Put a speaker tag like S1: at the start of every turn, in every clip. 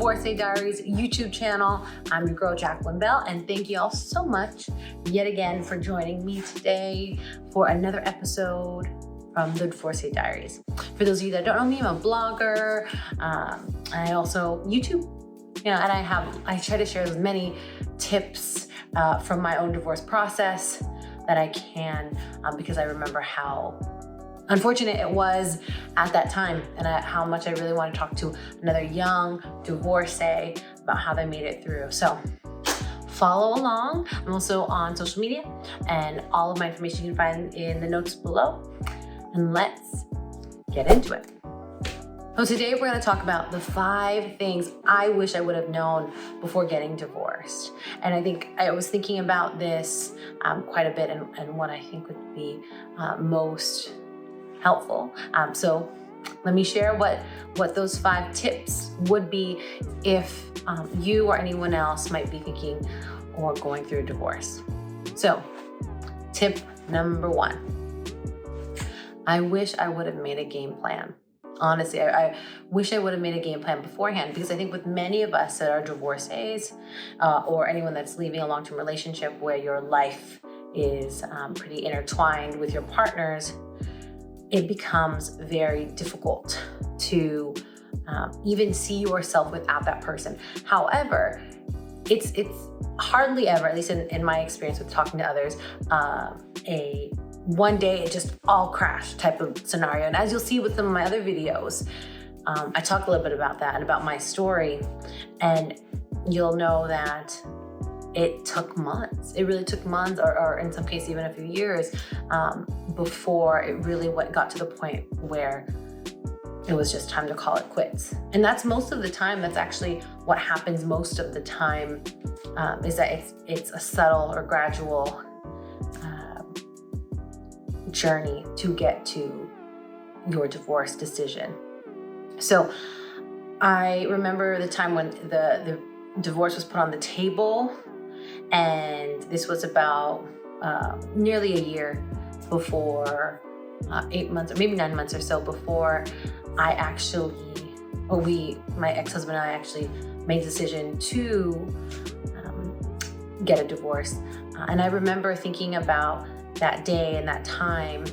S1: Divorcee Diaries YouTube channel. I'm your girl, Jacqueline Belle, and thank you all so much yet again for joining me today for another episode from the Divorcee Diaries. For those of you that don't know me, I'm a blogger. I also YouTube, and I try to share as many tips from my own divorce process that I can, because I remember how unfortunate it was at that time, and how much I really want to talk to another young divorcee about how they made it through. So follow along. I'm also on social media, and all of my information you can find in the notes below. And let's get into it. So today we're going to talk about the 5 things I wish I would have known before getting divorced. And I think I was thinking about this quite a bit, and what I think would be most helpful. So let me share what those 5 tips would be if you or anyone else might be thinking or going through a divorce. So tip number 1, I wish I would have made a game plan. Honestly, I wish I would have made a game plan beforehand, because I think with many of us that are divorcees, or anyone that's leaving a long-term relationship where your life is pretty intertwined with your partners, it becomes very difficult to even see yourself without that person. However, it's hardly ever, at least in my experience with talking to others, a one day it just all crashed type of scenario. And as you'll see with some of my other videos, I talk a little bit about that and about my story, and you'll know that it took months. It really took months, or in some cases even a few years, before it really got to the point where it was just time to call it quits. And that's most of the time. That's actually what happens most of the time, is that it's a subtle or gradual journey to get to your divorce decision. So I remember the time when the divorce was put on the table, and this was about nearly a year before, 8 months or maybe 9 months or so before I actually, my ex-husband and I actually made the decision to get a divorce. And I remember thinking about that day and that time,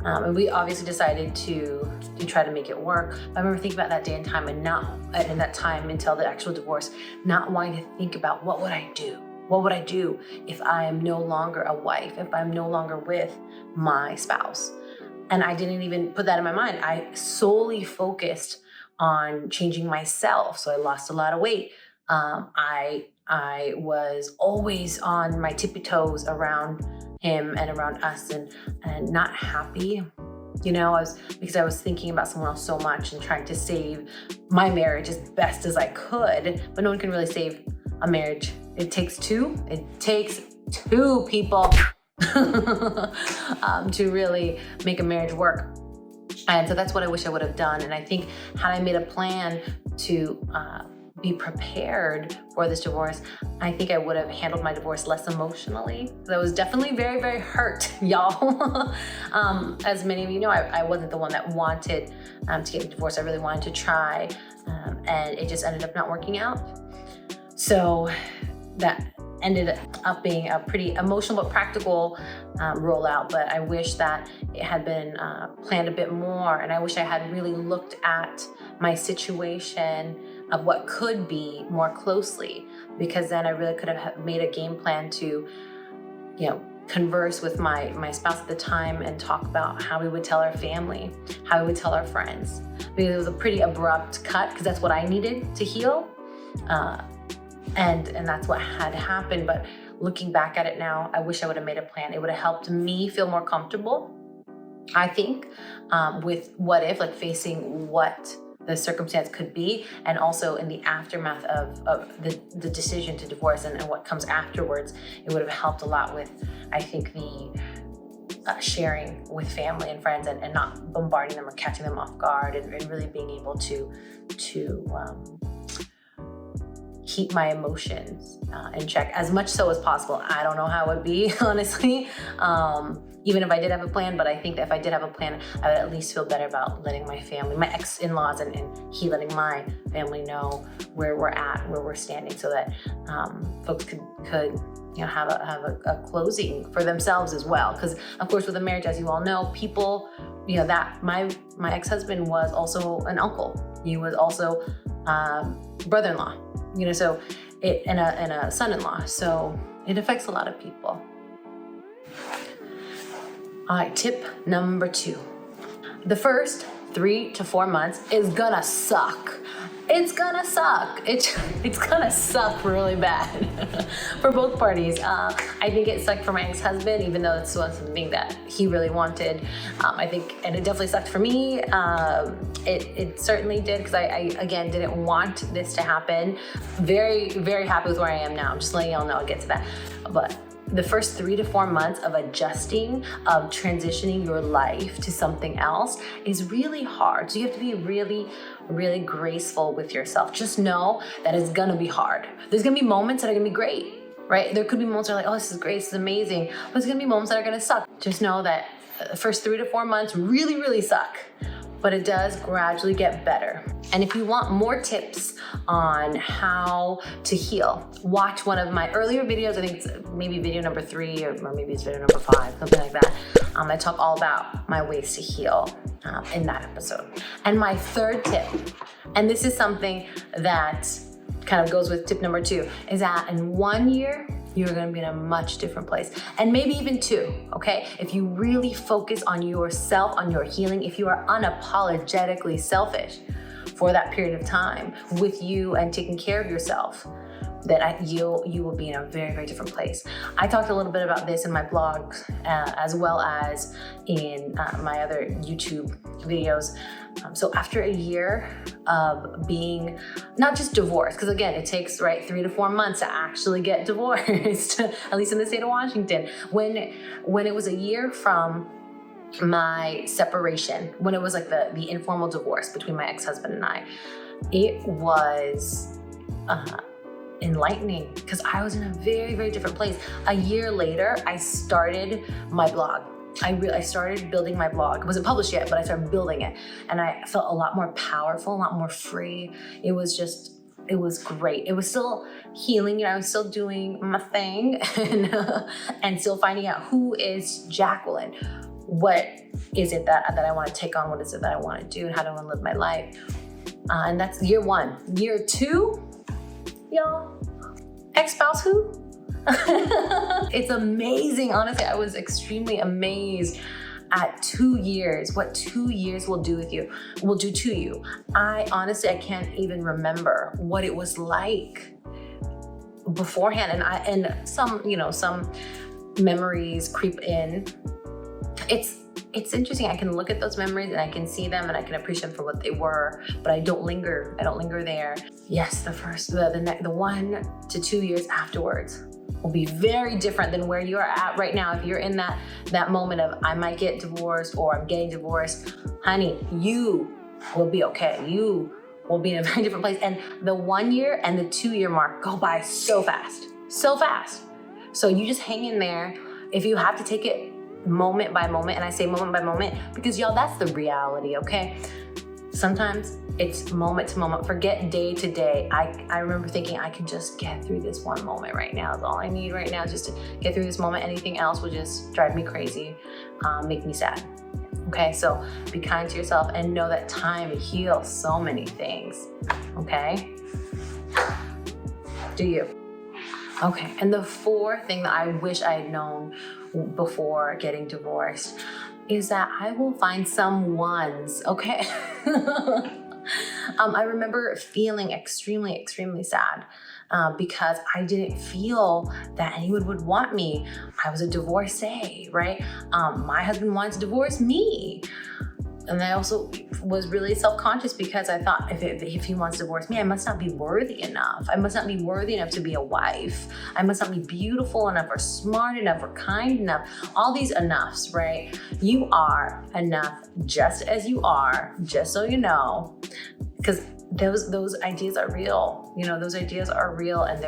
S1: and we obviously decided to try to make it work. I remember thinking about that day and time, and that time until the actual divorce, not wanting to think about what would I do? What would I do if I am no longer a wife, if I'm no longer with my spouse? And I didn't even put that in my mind. I solely focused on changing myself. So I lost a lot of weight. I was always on my tippy toes around him and around us, and not happy, because I was thinking about someone else so much and trying to save my marriage as best as I could. But no one can really save a marriage. It takes 2. It takes 2 people to really make a marriage work. And so that's what I wish I would have done. And I think had I made a plan to be prepared for this divorce, I think I would have handled my divorce less emotionally. I was definitely very, very hurt, y'all. As many of you know, I wasn't the one that wanted to get a divorce. I really wanted to try, and it just ended up not working out. So that ended up being a pretty emotional but practical rollout. But I wish that it had been planned a bit more, and I wish I had really looked at my situation of what could be more closely, because then I really could have made a game plan to, converse with my spouse at the time and talk about how we would tell our family, how we would tell our friends, because it was a pretty abrupt cut, because that's what I needed to heal. And that's what had happened. But looking back at it now, I wish I would have made a plan. It would have helped me feel more comfortable, I think, with what if, like facing what the circumstance could be, and also in the aftermath of the decision to divorce and what comes afterwards. It would have helped a lot with, I think, the sharing with family and friends, and not bombarding them or catching them off guard, and really being able to keep my emotions in check as much so as possible. I don't know how it would be, honestly, even if I did have a plan, but I think that if I did have a plan, I would at least feel better about letting my family, my ex-in-laws and he letting my family know where we're at, where we're standing, so that folks could have a closing for themselves as well. Because of course with a marriage, as you all know, people, that my ex-husband was also an uncle. He was also brother-in-law, so and a son-in-law. So it affects a lot of people. All right, tip number 2. The first 3 to 4 months is gonna suck. It's gonna suck. It's gonna suck really bad for both parties. I think it sucked for my ex-husband, even though it's something that he really wanted. I think, and it definitely sucked for me. It certainly did, because I again didn't want this to happen. Very, very happy with where I am now. I'm just letting y'all know I'll get to that. But the first 3 to 4 months of adjusting, of transitioning your life to something else is really hard. So you have to be really, really graceful with yourself. Just know that it's gonna be hard. There's gonna be moments that are gonna be great, right? There could be moments where you're like, oh, this is great, this is amazing. But there's gonna be moments that are gonna suck. Just know that the first 3 to 4 months really, really suck, but it does gradually get better. And if you want more tips on how to heal, watch one of my earlier videos. I think it's maybe video number 3 or maybe it's video number 5, something like that. I talk all about my ways to heal in that episode. And my third tip, and this is something that kind of goes with tip number 2, is that in 1 year, you're gonna be in a much different place. And maybe even 2, okay? If you really focus on yourself, on your healing, if you are unapologetically selfish for that period of time with you and taking care of yourself, that you will be in a very, very different place. I talked a little bit about this in my blog, as well as in my other YouTube videos. So after a year of being not just divorced, because again, it takes 3 to 4 months to actually get divorced, at least in the state of Washington. When it was a year from my separation, when it was like the informal divorce between my ex-husband and I, it was enlightening, because I was in a very, very different place. A year later, I started my blog. I started building my blog. It wasn't published yet, but I started building it. And I felt a lot more powerful, a lot more free. It was great. It was still healing, I was still doing my thing and still finding out who is Jacqueline. What is it that I want to take on? What is it that I want to do? And how do I want to live my life? And that's year 1. Year 2, y'all, ex-spouse who? It's amazing. Honestly, I was extremely amazed at 2 years, what 2 years will do to you. I can't even remember what it was like beforehand. And some memories creep in. It's interesting. I can look at those memories and I can see them and I can appreciate them for what they were, but I don't linger there. Yes, the 1 to 2 years afterwards will be very different than where you are at right now. If you're in that moment of I might get divorced or I'm getting divorced, honey, you will be okay. You will be in a very different place. And the 1 year and the 2 year mark go by so fast. So you just hang in there. If you have to take it moment by moment, and I say moment by moment because y'all, that's the reality, okay? Sometimes it's moment to moment. Forget day to day. I remember thinking I can just get through this one moment right now. That's all I need right now, just to get through this moment. Anything else will just drive me crazy, make me sad. Okay, so be kind to yourself and know that time heals so many things, okay? Do you? Okay, and the 4th thing that I wish I had known before getting divorced is that I will find some ones, okay? I remember feeling extremely, extremely sad because I didn't feel that anyone would want me. I was a divorcee, right? My husband wanted to divorce me. I also was really self-conscious because I thought if he wants to divorce me, I must not be worthy enough. I must not be worthy enough to be a wife. I must not be beautiful enough or smart enough or kind enough. All these enoughs, right? You are enough just as you are, just so you know, because those ideas are real. You know, those ideas are real, and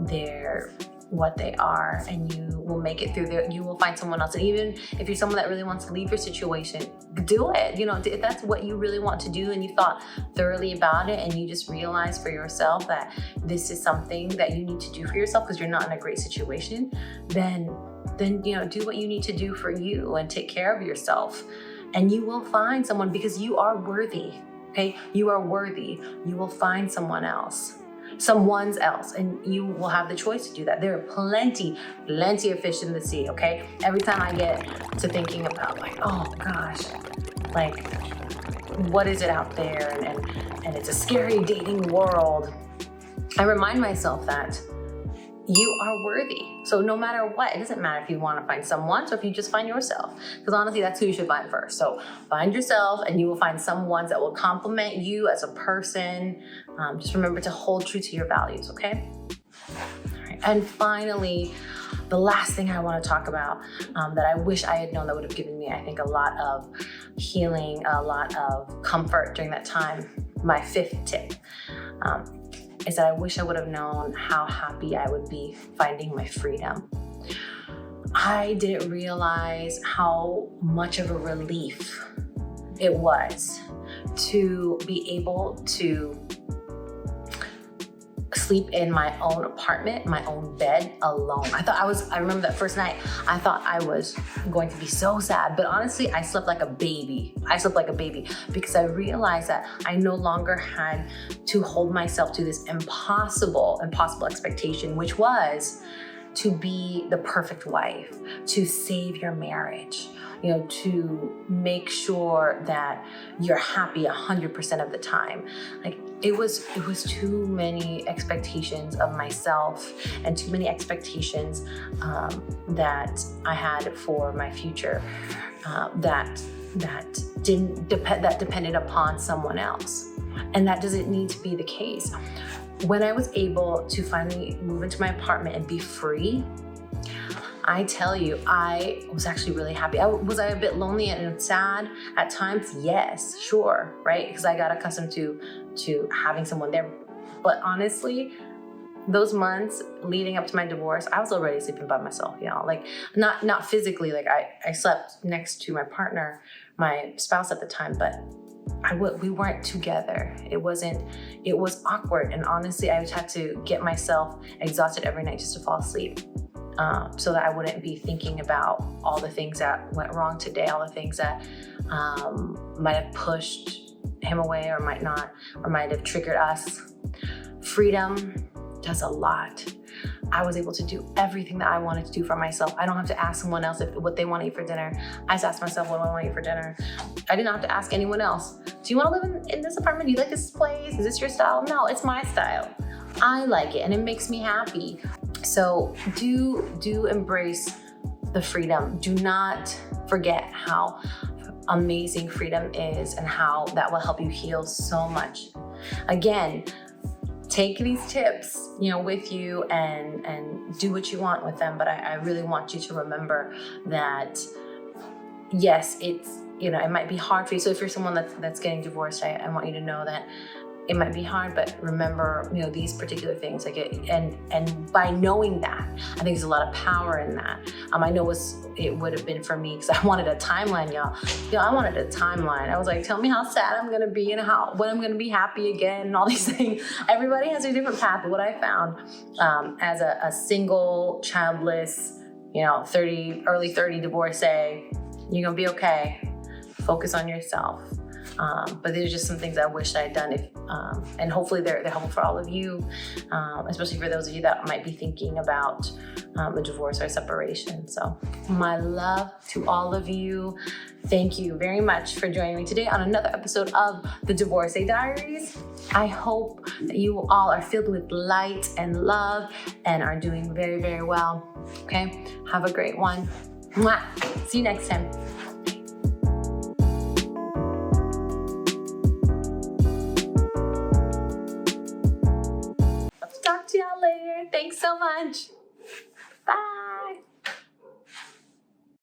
S1: they're what they are, and you will make it through there. You will find someone else. And even if you're someone that really wants to leave your situation, do it. You know, if that's what you really want to do and you thought thoroughly about it and you just realized for yourself that this is something that you need to do for yourself because you're not in a great situation, then you know, do what you need to do for you and take care of yourself. And you will find someone, because you are worthy. Okay, you are worthy. You will find someone's else, and you will have the choice to do that. There are plenty of fish in the sea. Okay, every time I get to thinking about like, oh gosh, like what is it out there, and it's a scary dating world, I remind myself that you are worthy. So no matter what, it doesn't matter if you want to find someone. So if you just find yourself, because honestly, that's who you should find first. So find yourself, and you will find someone that will complement you as a person. Just remember to hold true to your values, okay? All right. And finally, the last thing I want to talk about that I wish I had known, that would have given me, I think, a lot of healing, a lot of comfort during that time. My fifth tip is that I wish I would have known how happy I would be finding my freedom. I didn't realize how much of a relief it was to be able to sleep in my own apartment, my own bed alone. I remember that first night, I thought I was going to be so sad, but honestly, I slept like a baby. Because I realized that I no longer had to hold myself to this impossible expectation, which was to be the perfect wife, to save your marriage, you know, to make sure that you're happy 100% of the time. Like it was too many expectations of myself and too many expectations that I had for my future that depended upon someone else. And that doesn't need to be the case. When I was able to finally move into my apartment and be free, I tell you, I was actually really happy. Was I a bit lonely and sad at times? Yes, sure, right? Because I got accustomed to having someone there. But honestly, those months leading up to my divorce, I was already sleeping by myself, you know, like not physically, like I slept next to my partner, my spouse at the time, but we weren't together. It was awkward. And honestly, I just had to get myself exhausted every night just to fall asleep. So that I wouldn't be thinking about all the things that went wrong today, all the things that might have pushed him away or might not, or might have triggered us. Freedom does a lot. I was able to do everything that I wanted to do for myself. I don't have to ask someone else what they want to eat for dinner. I just asked myself what I want to eat for dinner. I didn't have to ask anyone else. Do you want to live in this apartment? Do you like this place? Is this your style? No, it's my style. I like it and it makes me happy. So do embrace the freedom. Do not forget how amazing freedom is and how that will help you heal so much. Again, take these tips, you know, with you and do what you want with them. But I really want you to remember that, yes, it's, you know, it might be hard for you. So if you're someone that's getting divorced, I want you to know that it might be hard, but remember, you know, these particular things, like and by knowing that, I think there's a lot of power in that. I know it would have been for me, because I wanted a timeline, y'all. I wanted a timeline. I was like, tell me how sad I'm gonna be and when I'm gonna be happy again and all these things. Everybody has a different path. But what I found as a single, childless, you know, early 30 divorcee, you're gonna be okay. Focus on yourself. But these are just some things I wish I had done, and hopefully they're helpful for all of you, especially for those of you that might be thinking about a divorce or a separation. So my love to all of you. Thank you very much for joining me today on another episode of the Divorcee Diaries. I hope that you all are filled with light and love and are doing very, very well. Okay, have a great one. Mwah. See you next time.